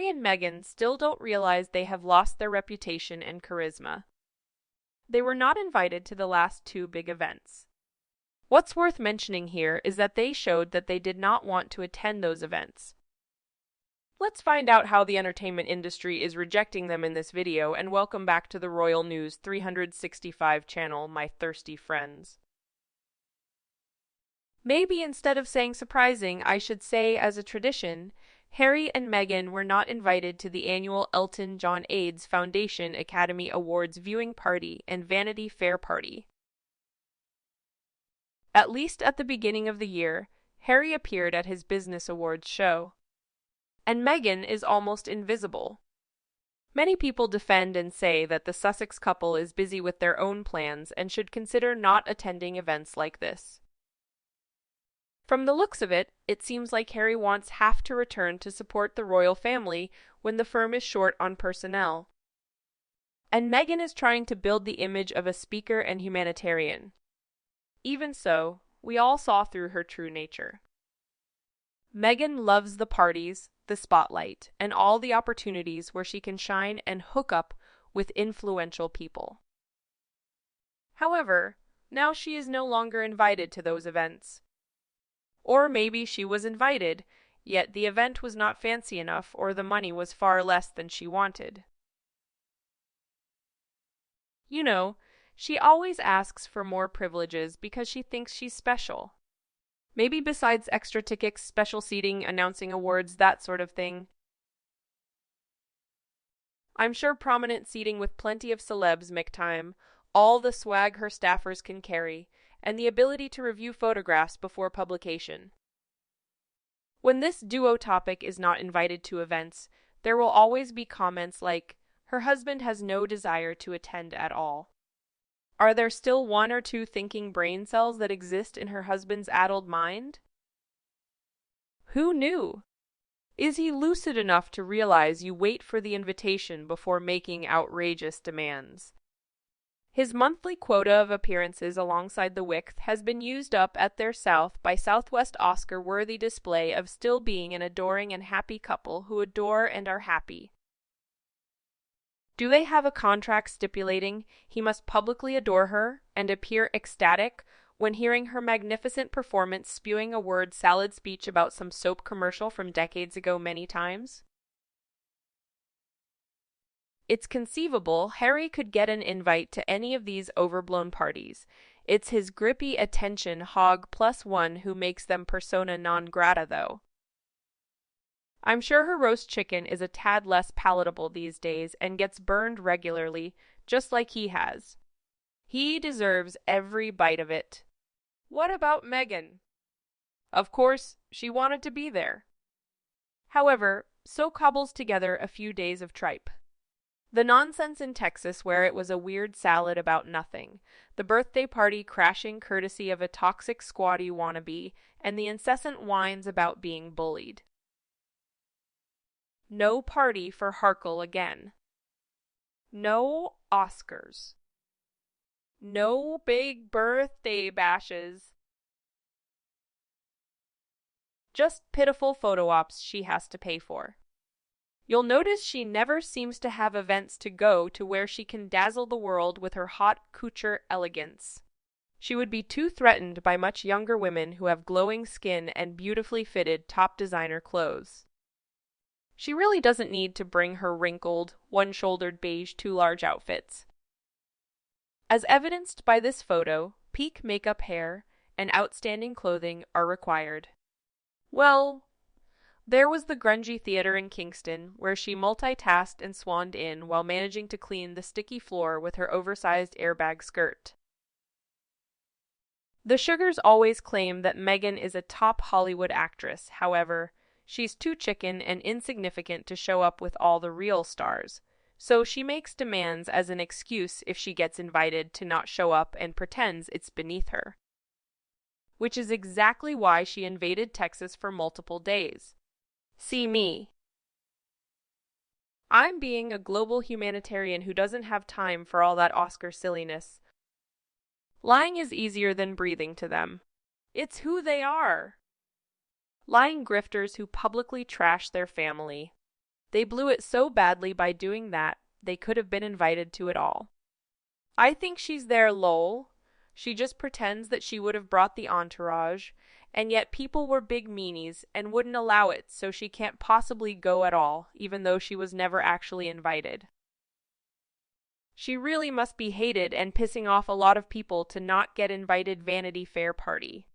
Harry and Meghan still don't realize they have lost their reputation and charisma. They were not invited to the last two big events. What's worth mentioning here is that they showed that they did not want to attend those events. Let's find out how the entertainment industry is rejecting them in this video, and welcome back to the Royal News 365 channel, my thirsty friends. Maybe instead of saying surprising, I should say as a tradition, Harry and Meghan were not invited to the annual Elton John AIDS Foundation Academy Awards viewing party and Vanity Fair party. At least at the beginning of the year, Harry appeared at his business awards show. And Meghan is almost invisible. Many people defend and say that the Sussex couple is busy with their own plans and should consider not attending events like this. From the looks of it, it seems like Harry wants half to return to support the royal family when the firm is short on personnel. And Meghan is trying to build the image of a speaker and humanitarian. Even so, we all saw through her true nature. Meghan loves the parties, the spotlight, and all the opportunities where she can shine and hook up with influential people. However, now she is no longer invited to those events. Or maybe she was invited, yet the event was not fancy enough or the money was far less than she wanted. You know, she always asks for more privileges because she thinks she's special. Maybe besides extra tickets, special seating, announcing awards, that sort of thing. I'm sure prominent seating with plenty of celebs make time, all the swag her staffers can carry, and the ability to review photographs before publication. When this duo topic is not invited to events, there will always be comments like, her husband has no desire to attend at all. Are there still one or two thinking brain cells that exist in her husband's addled mind? Who knew? Is he lucid enough to realize you wait for the invitation before making outrageous demands? His monthly quota of appearances alongside the Wicks has been used up at their South by Southwest Oscar-worthy display of still being an adoring and happy couple who adore and are happy. Do they have a contract stipulating he must publicly adore her and appear ecstatic when hearing her magnificent performance spewing a word salad speech about some soap commercial from decades ago many times? It's conceivable Harry could get an invite to any of these overblown parties. It's his grippy attention hog +1 who makes them persona non grata, though. I'm sure her roast chicken is a tad less palatable these days and gets burned regularly, just like he has. He deserves every bite of it. What about Meghan? Of course, she wanted to be there. However, so cobbles together a few days of tripe. The nonsense in Texas where it was a weird salad about nothing, the birthday party crashing courtesy of a toxic squatty wannabe, and the incessant whines about being bullied. No party for Harkle again. No Oscars. No big birthday bashes. Just pitiful photo ops she has to pay for. You'll notice she never seems to have events to go to where she can dazzle the world with her haute couture elegance. She would be too threatened by much younger women who have glowing skin and beautifully fitted top designer clothes. She really doesn't need to bring her wrinkled, one-shouldered beige too large outfits. As evidenced by this photo, peak makeup, hair, and outstanding clothing are required. Well, there was the grungy theater in Kingston, where she multitasked and swanned in while managing to clean the sticky floor with her oversized airbag skirt. The Sugars always claim that Meghan is a top Hollywood actress. However, she's too chicken and insignificant to show up with all the real stars, so she makes demands as an excuse if she gets invited to not show up and pretends it's beneath her. Which is exactly why she invaded Texas for multiple days. See me. I'm being a global humanitarian who doesn't have time for all that Oscar silliness. Lying is easier than breathing to them. It's who they are. Lying grifters who publicly trash their family. They blew it so badly by doing that, they could have been invited to it all. I think she's there, lol. She just pretends that she would have brought the entourage, and yet people were big meanies and wouldn't allow it, so she can't possibly go at all, even though she was never actually invited. She really must be hated and pissing off a lot of people to not get invited Vanity Fair party.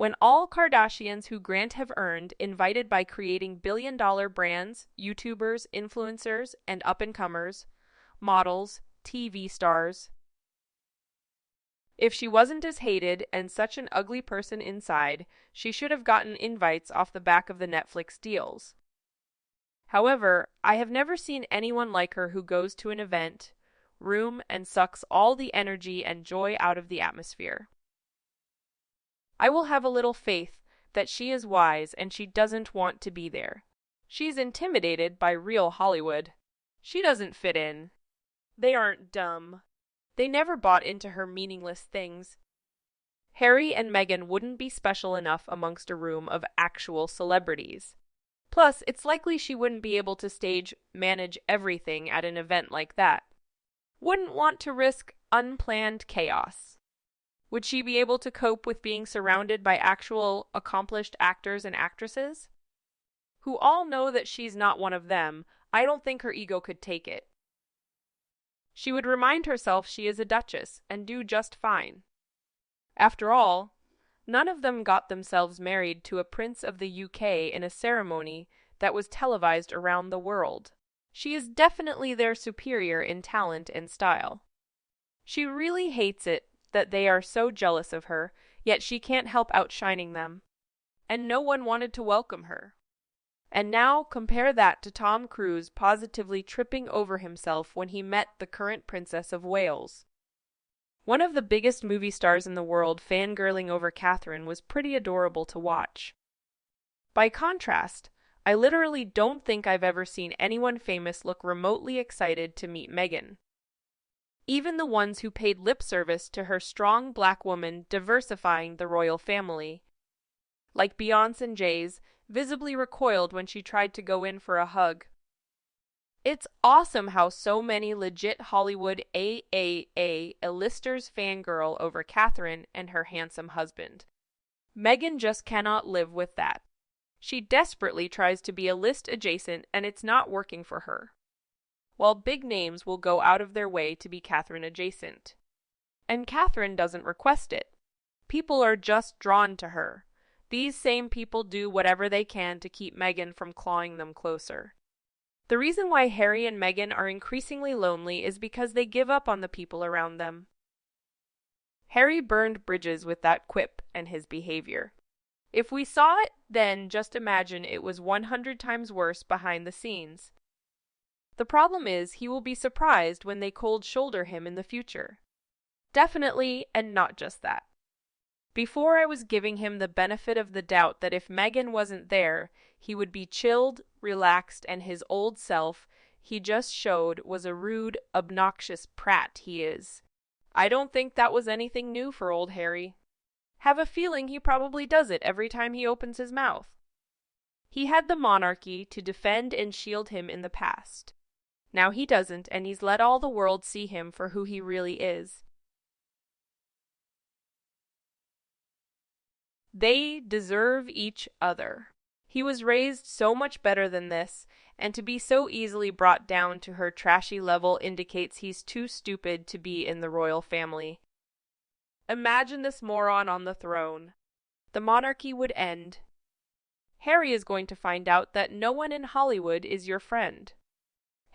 When all Kardashians who Grant have earned invited by creating billion-dollar brands, YouTubers, influencers, and up-and-comers, models, TV stars. If she wasn't as hated and such an ugly person inside, she should have gotten invites off the back of the Netflix deals. However, I have never seen anyone like her who goes to an event, room, and sucks all the energy and joy out of the atmosphere. I will have a little faith that she is wise and she doesn't want to be there. She's intimidated by real Hollywood. She doesn't fit in. They aren't dumb. They never bought into her meaningless things. Harry and Meghan wouldn't be special enough amongst a room of actual celebrities. Plus, it's likely she wouldn't be able to manage everything at an event like that. Wouldn't want to risk unplanned chaos. Would she be able to cope with being surrounded by actual accomplished actors and actresses? Who all know that she's not one of them. I don't think her ego could take it. She would remind herself she is a duchess and do just fine. After all, none of them got themselves married to a prince of the UK in a ceremony that was televised around the world. She is definitely their superior in talent and style. She really hates it that they are so jealous of her, yet she can't help outshining them. And no one wanted to welcome her. And now compare that to Tom Cruise positively tripping over himself when he met the current Princess of Wales. One of the biggest movie stars in the world fangirling over Catherine was pretty adorable to watch. By contrast, I literally don't think I've ever seen anyone famous look remotely excited to meet Meghan. Even the ones who paid lip service to her strong black woman diversifying the royal family, like Beyonce and Jay's, visibly recoiled when she tried to go in for a hug. It's awesome how so many legit Hollywood A-listers fangirl over Catherine and her handsome husband. Meghan just cannot live with that. She desperately tries to be a list adjacent and it's not working for her. While big names will go out of their way to be Catherine adjacent. And Catherine doesn't request it. People are just drawn to her. These same people do whatever they can to keep Meghan from clawing them closer. The reason why Harry and Meghan are increasingly lonely is because they give up on the people around them. Harry burned bridges with that quip and his behavior. If we saw it, then just imagine it was 100 times worse behind the scenes. The problem is he will be surprised when they cold shoulder him in the future. Definitely, and not just that. Before I was giving him the benefit of the doubt that if Meghan wasn't there, he would be chilled, relaxed, and his old self he just showed was a rude, obnoxious prat he is. I don't think that was anything new for old Harry. Have a feeling he probably does it every time he opens his mouth. He had the monarchy to defend and shield him in the past. Now he doesn't, and he's let all the world see him for who he really is. They deserve each other. He was raised so much better than this, and to be so easily brought down to her trashy level indicates he's too stupid to be in the royal family. Imagine this moron on the throne. The monarchy would end. Harry is going to find out that no one in Hollywood is your friend.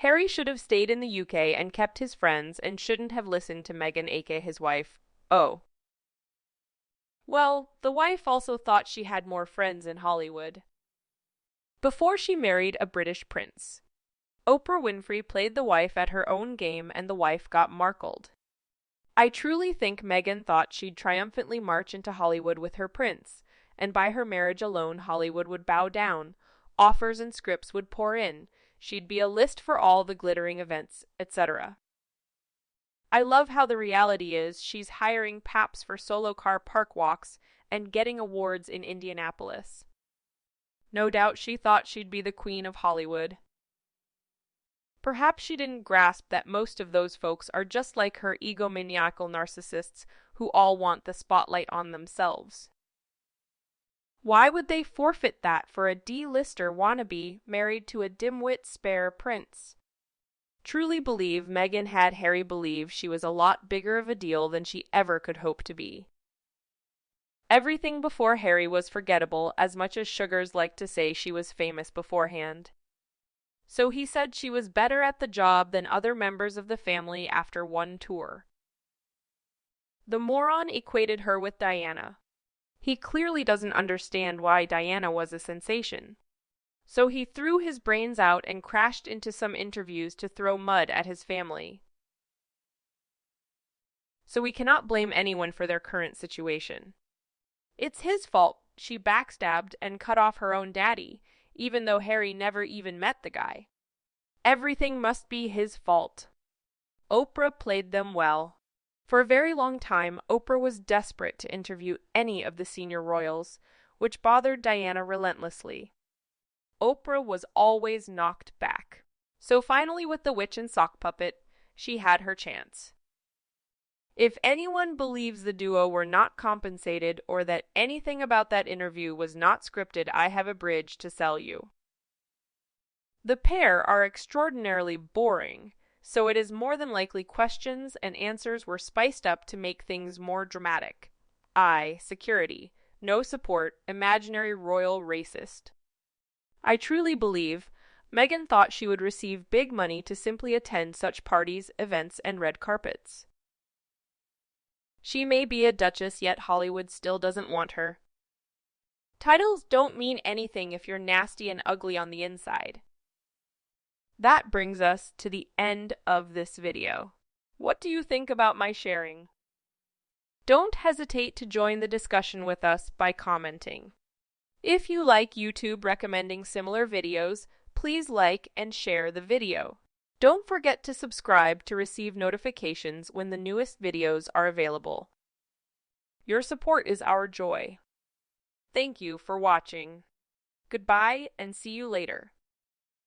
Harry should have stayed in the UK and kept his friends and shouldn't have listened to Meghan, aka his wife. Oh. Well, the wife also thought she had more friends in Hollywood. Before she married a British prince, Oprah Winfrey played the wife at her own game and the wife got markled. I truly think Meghan thought she'd triumphantly march into Hollywood with her prince, and by her marriage alone Hollywood would bow down, offers and scripts would pour in, she'd be a list for all the glittering events, etc. I love how the reality is she's hiring paps for solo car park walks and getting awards in Indianapolis. No doubt she thought she'd be the queen of Hollywood. Perhaps she didn't grasp that most of those folks are just like her egomaniacal narcissists who all want the spotlight on themselves. Why would they forfeit that for a D-lister wannabe married to a dimwit spare prince? Truly believe Meghan had Harry believe she was a lot bigger of a deal than she ever could hope to be. Everything before Harry was forgettable, as much as Sugars liked to say she was famous beforehand. So he said she was better at the job than other members of the family after one tour. The moron equated her with Diana. He clearly doesn't understand why Diana was a sensation. So he threw his brains out and crashed into some interviews to throw mud at his family. So we cannot blame anyone for their current situation. It's his fault she backstabbed and cut off her own daddy, even though Harry never even met the guy. Everything must be his fault. Oprah played them well. For a very long time, Oprah was desperate to interview any of the senior royals, which bothered Diana relentlessly. Oprah was always knocked back. So finally, with the witch and sock puppet, she had her chance. If anyone believes the duo were not compensated or that anything about that interview was not scripted, I have a bridge to sell you. The pair are extraordinarily boring, so it is more than likely questions and answers were spiced up to make things more dramatic. Security. No support. Imaginary royal racist. I truly believe Meghan thought she would receive big money to simply attend such parties, events, and red carpets. She may be a duchess, yet Hollywood still doesn't want her. Titles don't mean anything if you're nasty and ugly on the inside. That brings us to the end of this video. What do you think about my sharing? Don't hesitate to join the discussion with us by commenting. If you like YouTube recommending similar videos, please like and share the video. Don't forget to subscribe to receive notifications when the newest videos are available. Your support is our joy. Thank you for watching. Goodbye and see you later.